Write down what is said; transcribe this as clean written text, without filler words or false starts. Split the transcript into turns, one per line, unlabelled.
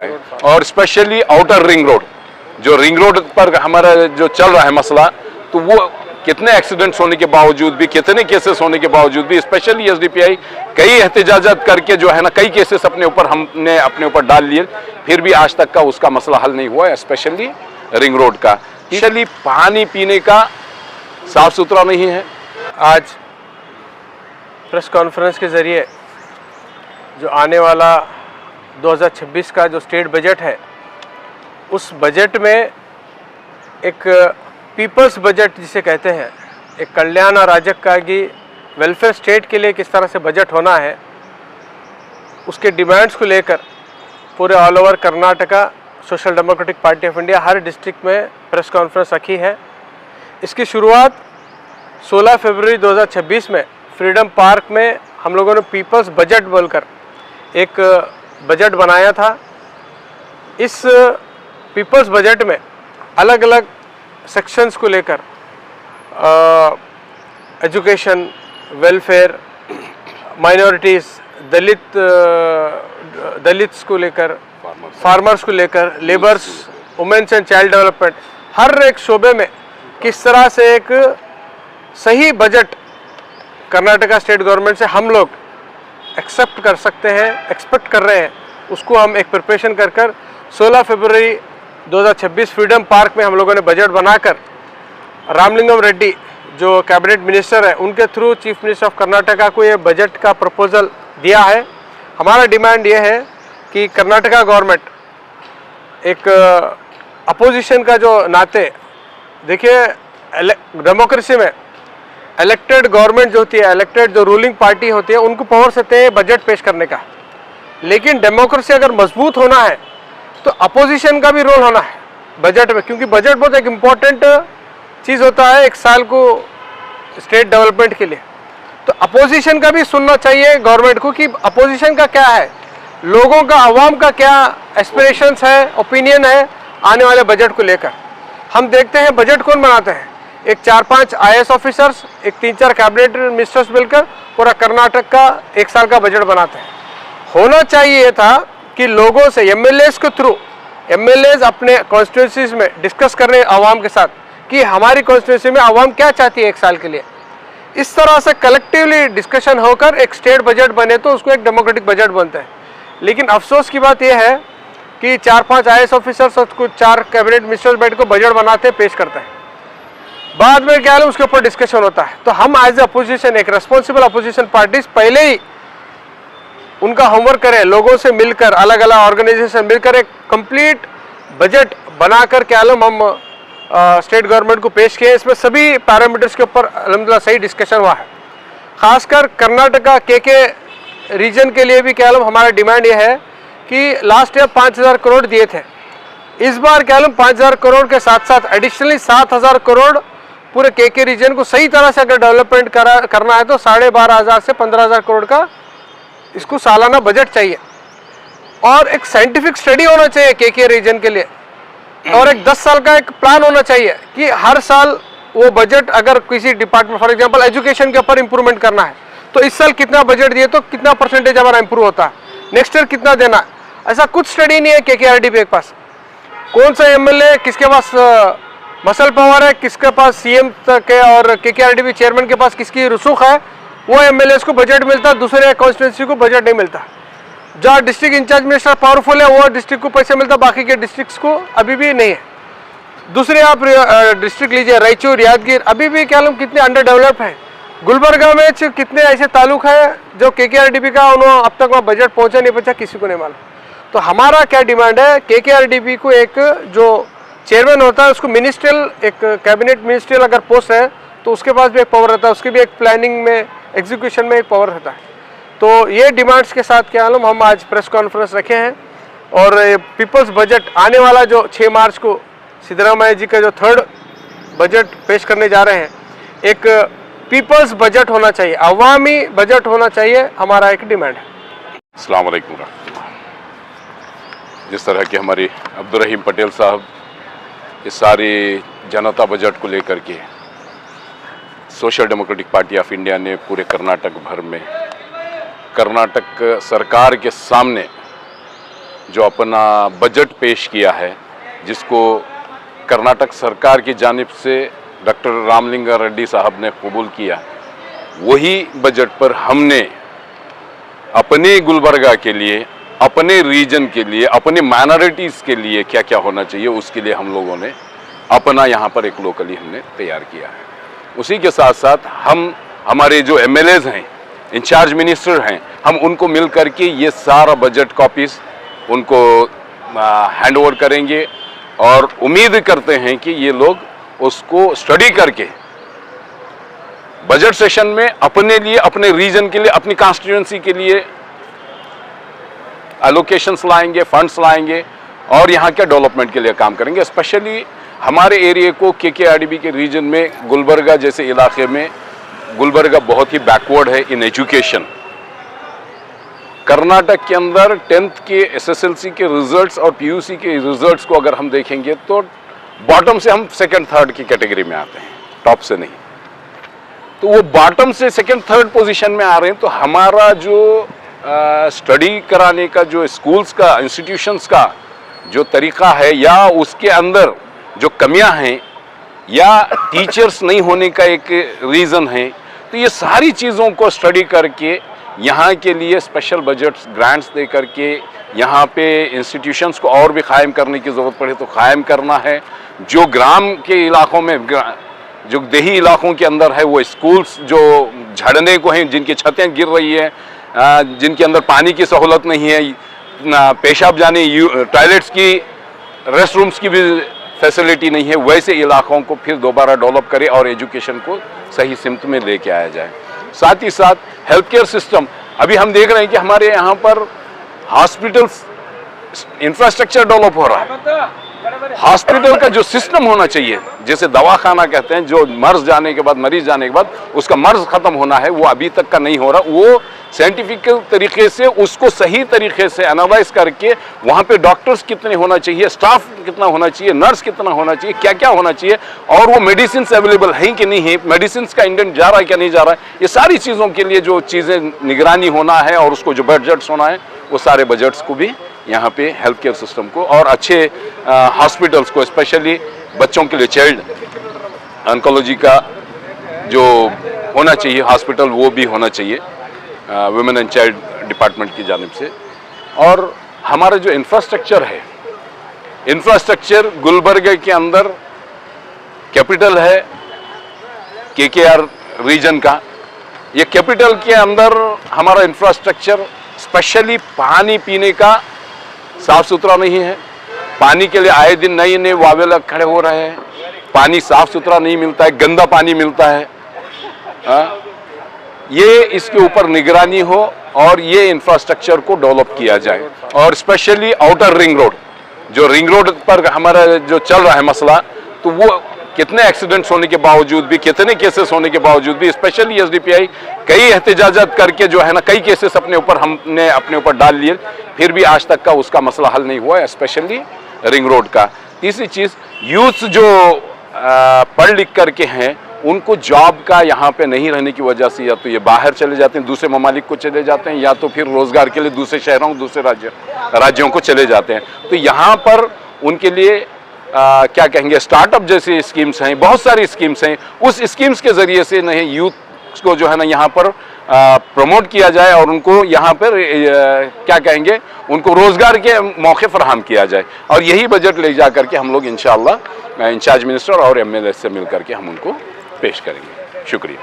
और specially outer ring road, जो ring road पर हमारा जो चल रहा है मसला, तो वो कितने एक्सीडेंट्स होने के बावजूद भी, कितने केसेस होने के बावजूद भी, स्पेशली एसडीपीआई कई एहतजाजात करके जो है ना, कई केसेस हमने अपने ऊपर डाल लिए, फिर भी आज तक का उसका मसला हल नहीं हुआ है। स्पेशली रिंग रोड का, स्पेशली पानी पीने का साफ सुथरा नहीं है।
आज प्रेस कॉन्फ्रेंस के ज़रिए जो आने वाला 2026 का जो स्टेट बजट है, उस बजट में एक पीपल्स बजट जिसे कहते हैं, एक कल्याण और राजकागी वेलफेयर स्टेट के लिए किस तरह से बजट होना है, उसके डिमांड्स को लेकर पूरे all over Karnataka social democratic party of India her district में प्रेस कॉन्फ्रेंस रखी है। इसकी शुरुआत 16 फरवरी 2026 में फ्रीडम पार्क में हम लोगों ने पीपल्स बजट बोलकर एक बजट बनाया था। इस पीपल्स बजट में अलग अलग सेक्शंस को लेकर एजुकेशन, वेलफेयर, माइनॉरिटीज़, दलित्स को लेकर, फार्मर्स को लेकर, labours, women's and child development, हर एक शोबे में किस तरह से एक सही बजट कर्नाटका स्टेट गवर्नमेंट से हम लोग एक्सेप्ट कर सकते हैं, एक्सपेक्ट कर रहे हैं, उसको हम एक प्रिपरेशन कर 16 फरवरी 2026 फ्रीडम पार्क में हम लोगों ने बजट बनाकर रामलिंगम रेड्डी जो कैबिनेट मिनिस्टर है, उनके through chief minister of Karnataka को ये बजट का प्रपोजल दिया है। हमारा डिमांड ये है कि कर्नाटका गवर्नमेंट एक अपोजिशन का जो नाते, देखिए डेमोक्रेसी में इलेक्टेड गवर्नमेंट जो होती है, इलेक्टेड जो रूलिंग पार्टी होती है, उनको पावर से है बजट पेश करने का। लेकिन डेमोक्रेसी अगर मजबूत होना है तो अपोजिशन का भी रोल होना है बजट में, क्योंकि बजट बहुत एक इम्पॉर्टेंट चीज़ होता है एक साल को स्टेट डेवलपमेंट के लिए। तो अपोजिशन का भी सुनना चाहिए गवर्नमेंट को कि अपोजिशन का क्या है, लोगों का, आवाम का क्या एस्पिरेशंस है, ओपिनियन है आने वाले बजट को लेकर। हम देखते हैं बजट कौन बनाते हैं, एक 4-5 IAS ऑफिसर्स, एक 3-4 कैबिनेट मिनिस्टर्स मिलकर पूरा कर्नाटक का एक साल का बजट बनाते हैं। होना चाहिए था कि लोगों से, एमएलएज के थ्रू, एमएलएज अपने कॉन्स्टिट्यूंसीज में डिस्कस कर रहे हैं आवाम के साथ कि हमारी कॉन्स्टिट्यूंसी में आवाम क्या चाहती है एक साल के लिए। इस तरह से कलेक्टिवली डिस्कशन होकर एक स्टेट बजट बने तो उसको एक डेमोक्रेटिक बजट बनता है। लेकिन अफसोस की बात यह है कि 4-5 IAS ऑफिसर्स और कुछ 4 कैबिनेट मिनिस्टर्स बैठ को बजट बनाते हैं, पेश करते हैं, बाद में क्या है उसके ऊपर डिस्कशन होता है। तो हम एज ए अपोजिशन, एक रेस्पॉन्सिबल अपोजिशन पार्टीज पहले ही उनका होमवर्क करें, लोगों से मिलकर, अलग अलग ऑर्गेनाइजेशन मिलकर एक कंप्लीट बजट बनाकर के हम स्टेट गवर्नमेंट को पेश किए। इसमें सभी पैरामीटर्स के ऊपर अल्हम्दुलिल्लाह सही डिस्कशन हुआ है। खासकर कर्नाटका के रीजन के लिए भी क्या हमारा डिमांड ये है कि लास्ट ईयर 5,000 करोड़ दिए थे, इस बार क्या 5,000 करोड़ के साथ साथ एडिशनली 7,000 करोड़ पूरे के रीजन को सही तरह से अगर डेवलपमेंट करना है तो 12,500 से 15,000 करोड़ का इसको सालाना बजट चाहिए। और एक साइंटिफिक स्टडी होना चाहिए के रीजन के लिए, और एक 10 साल का एक प्लान होना चाहिए कि हर साल वो बजट अगर किसी डिपार्टमेंट, फॉर एग्जांपल एजुकेशन के ऊपर इंप्रूवमेंट करना है तो इस साल कितना बजट दिए तो कितना परसेंटेज हमारा इंप्रूव होता है, नेक्स्ट ईयर कितना देना है। ऐसा कुछ स्टडी नहीं है KKRDP के पास। कौन सा MLA किसके पास मसल पावर है, किसके पास CM तक है, और KKRDP चेयरमैन के पास किसकी रसूख है, वो MLAs को बजट मिलता, दूसरे कॉन्स्टिट्यूंसी को बजट नहीं मिलता। जहाँ डिस्ट्रिक्ट इंचार्ज मिनिस्टर पावरफुल है वो डिस्ट्रिक्ट को पैसे मिलता, बाकी के डिस्ट्रिक्ट्स को अभी भी नहीं है। दूसरे आप डिस्ट्रिक्ट लीजिए, रायचूर, यादगीर, अभी भी क्या कितने अंडर डेवलप है। गुलबर्गा में कितने ऐसे तालुक है जो KKRDP का उन्होंने अब तक वहाँ बजट पहुँचा नहीं, पहुँचा, किसी को नहीं मालूम। तो हमारा क्या डिमांड है, KKRDP को एक जो चेयरमैन होता है उसको मिनिस्ट्रियल, एक कैबिनेट मिनिस्ट्रियल अगर पोस्ट है तो उसके पास भी एक पावर रहता है, उसकी भी एक प्लानिंग में, एग्जीक्यूशन में एक पावर रहता है। तो ये डिमांड्स के साथ क्या हम आज प्रेस कॉन्फ्रेंस रखे हैं। और पीपल्स बजट आने वाला जो 6 मार्च को सिद्धरामैया जी का जो 3rd बजट पेश करने जा रहे हैं, एक पीपल्स बजट होना चाहिए, अवामी बजट होना चाहिए, हमारा एक डिमांड है।
अस्सलाम वालेकुम। जिस तरह की हमारी अब्दुल रहीम पटेल साहब इस सारी जनता बजट को लेकर के social democratic party of India ने पूरे कर्नाटक भर में कर्नाटक सरकार के सामने जो अपना बजट पेश किया है, जिसको कर्नाटक सरकार की जानिब से डॉक्टर रामलिंगा रेड्डी साहब ने कबूल किया, वही बजट पर हमने अपने गुलबर्गा के लिए, अपने रीजन के लिए, अपने माइनॉरिटीज़ के लिए क्या क्या होना चाहिए, उसके लिए हम लोगों ने अपना यहाँ पर एक लोकली हमने तैयार किया है। उसी के साथ साथ हम हमारे जो एमएलएज हैं, इंचार्ज मिनिस्टर हैं, हम उनको मिल करके ये सारा बजट कॉपीज़ उनको हैंड ओवर करेंगे और उम्मीद करते हैं कि ये लोग उसको स्टडी करके बजट सेशन में अपने लिए, अपने रीजन के लिए, अपनी कॉन्स्टिट्यूएंसी के लिए एलोकेशंस लाएंगे, फंड्स लाएंगे और यहाँ के डेवलपमेंट के लिए काम करेंगे। स्पेशली हमारे एरिया को केकेआरडीबी के रीजन में गुलबर्गा जैसे इलाके में, गुलबर्गा बहुत ही बैकवर्ड है इन एजुकेशन। कर्नाटक के अंदर 10th के एसएसएलसी के रिजल्ट्स और पीयूसी के रिजल्ट्स को अगर हम देखेंगे तो बॉटम से हम सेकंड थर्ड की कैटेगरी में आते हैं, टॉप से नहीं। तो वो बॉटम से सेकंड थर्ड पोजीशन में आ रहे हैं। तो हमारा जो स्टडी कराने का जो स्कूल्स का, इंस्टीट्यूशंस का जो तरीका है, या उसके अंदर जो कमियां हैं, या टीचर्स नहीं होने का एक रीज़न है, तो ये सारी चीज़ों को स्टडी करके यहाँ के लिए स्पेशल बजट्स, ग्रांट्स दे करके यहाँ पे इंस्टीट्यूशंस को और भी कायम करने की ज़रूरत पड़े तो कायम करना है। जो ग्राम के इलाकों में, जो देही इलाकों के अंदर है, वो स्कूल्स जो झड़ने को हैं, जिनकी छतें गिर रही है, जिनके अंदर पानी की सहूलत नहीं है, पेशाब जाने, टॉयलेट्स की, रेस्ट रूम्स की भी फैसिलिटी नहीं है, वैसे इलाकों को फिर दोबारा डेवलप करें और एजुकेशन को सही सिमत में लेके आया जाए। साथ ही साथ हेल्थ केयर सिस्टम, अभी हम देख रहे हैं कि हमारे यहाँ पर हॉस्पिटल्स इंफ्रास्ट्रक्चर डेवलप हो रहा है। हॉस्पिटल का जो सिस्टम होना चाहिए, जैसे दवाखाना कहते हैं, जो मर्ज जाने के बाद, मरीज जाने के बाद उसका मर्ज खत्म होना है, वो अभी तक का नहीं हो रहा। वो साइंटिफिक तरीके से उसको सही तरीके से एनालाइज करके वहाँ पे डॉक्टर्स कितने होना चाहिए, स्टाफ कितना होना चाहिए, नर्स कितना होना चाहिए, क्या क्या होना चाहिए, और वो मेडिसिन अवेलेबल हैं कि नहीं है, मेडिसिन का इंडेंट जा रहा है क्या नहीं जा रहा है, ये सारी चीज़ों के लिए जो चीज़ें निगरानी होना है और उसको जो बजट्स होना है, वो सारे बजट्स को भी यहाँ पे हेल्थ केयर सिस्टम को और अच्छे हॉस्पिटल्स को, स्पेशली बच्चों के लिए चाइल्ड ऑन्कोलॉजी का जो होना चाहिए हॉस्पिटल, वो भी होना चाहिए वुमेन एंड चाइल्ड डिपार्टमेंट की जानिब से। और हमारा जो इंफ्रास्ट्रक्चर है, इंफ्रास्ट्रक्चर गुलबर्गा के अंदर कैपिटल है केकेआर रीजन का, ये कैपिटल के अंदर हमारा इंफ्रास्ट्रक्चर स्पेशली पानी पीने का साफ सुथरा नहीं है। पानी के लिए आए दिन नए नए वावेला खड़े हो रहे हैं, पानी साफ सुथरा नहीं मिलता है, गंदा पानी मिलता है। ये इसके ऊपर निगरानी हो और ये इंफ्रास्ट्रक्चर को डेवलप किया जाए। और स्पेशली आउटर रिंग रोड, जो रिंग रोड पर हमारा जो चल रहा है मसला, तो वो कितने एक्सीडेंट्स होने के बावजूद भी, कितने केसेस होने के बावजूद भी, स्पेशली एसडीपीआई कई एहतजाजात करके जो है ना, कई केसेस हमने अपने ऊपर डाल लिए, फिर भी आज तक का उसका मसला हल नहीं हुआ है, स्पेशली रिंग रोड का। तीसरी चीज़, यूथ जो पढ़ लिख करके हैं, उनको जॉब का यहाँ पे नहीं रहने की वजह से या तो ये बाहर चले जाते हैं, दूसरे ममालिक को चले जाते हैं, या तो फिर रोजगार के लिए दूसरे शहरों, दूसरे राज्यों को चले जाते हैं। तो यहाँ पर उनके लिए क्या कहेंगे, स्टार्टअप जैसी स्कीम्स हैं, बहुत सारी स्कीम्स हैं। उस स्कीम्स के ज़रिए से नहीं यूथ को जो है ना यहाँ पर प्रमोट किया जाए और उनको यहाँ पर क्या कहेंगे, उनको रोज़गार के मौके फराहम किया जाए। और यही बजट ले जा करके हम लोग इंशाअल्लाह इंचार्ज मिनिस्टर और एमएलए से मिल करके हम उनको पेश करेंगे। शुक्रिया।